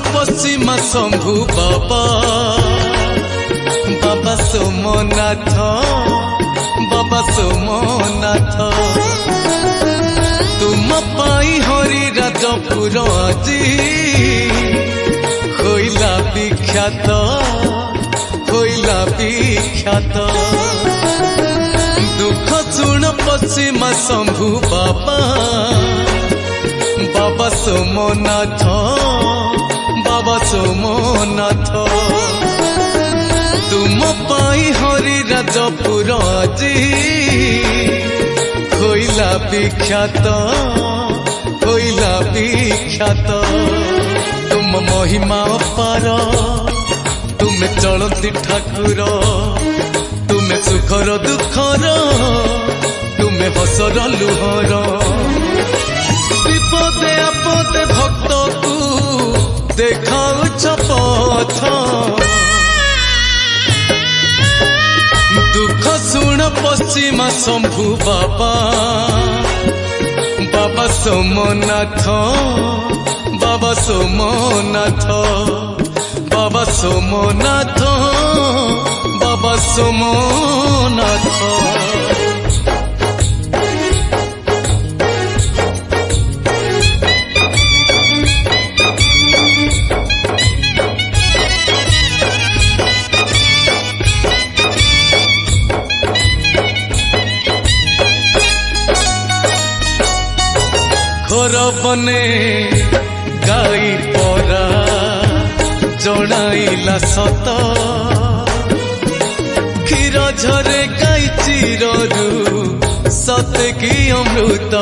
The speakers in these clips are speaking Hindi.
पश्चिमा शंभु बाबा बाबा सोमनाथ बाबा सोमनाथ तुम पाई हरि राजपुर আজি होइला विख्यात दुख सुन पश्चिमा शंभु बाबा बाबा सोमनाथ तुम पाई हरि राजपुर আজি होइला विख्यात तुम महिमा अपार तुम चलती ठाकुर तुम सुखर दुखर तुम हसर लुहर विपदे आपदे भक्त को देखाउछ पथ दुख सुन पश्चिमा शंभु बाबा बाबा सोमनाथ बाबा सोमनाथ बाबा सोमनाथ बाबा सोमनाथ घर बने गाई परा जनाइला सत क्षीर झरे गाई चिररू सते की अमृत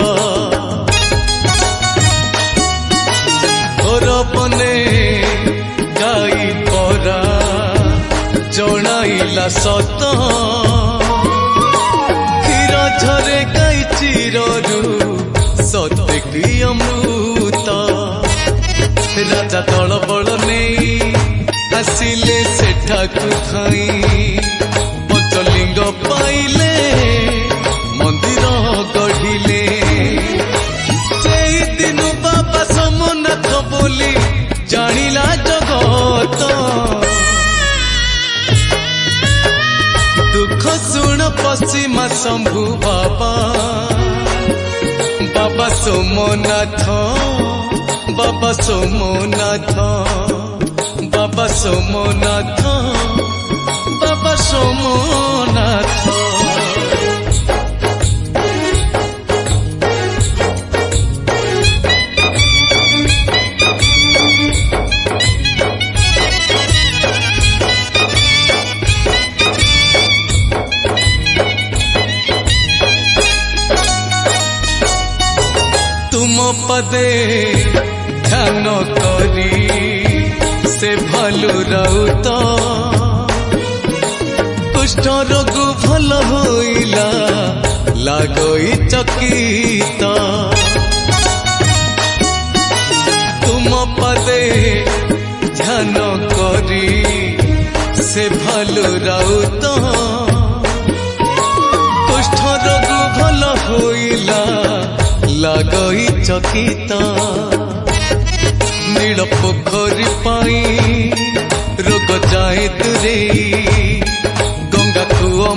घर बने गाई परा जनाइला सत क्षीर झरे गाई चिररू सत्य की अमृत राजा दल बल नहीं आसिले सेठाकु खाई पंचलिंग पाइले मंदिर गढ़िले से दिन बाबा सोमनाथ बोली जानिला जगत दुख सुन पश्चिमा शंभु बाबा बाबा सोमनाथ बाबा सोमनाथ बाबा सोमनाथ बाबा सोमनाथ तुम पदे ध्यान करी से भलु राउत कुष्ठ रोग भल होइला लागई चकित तुम पदे ध्यान करी से भलु राउत कुष्ठ रोग भल होइला लागई चकित नील पोखरी पाई रोग जाए दूरे गंगा कुओ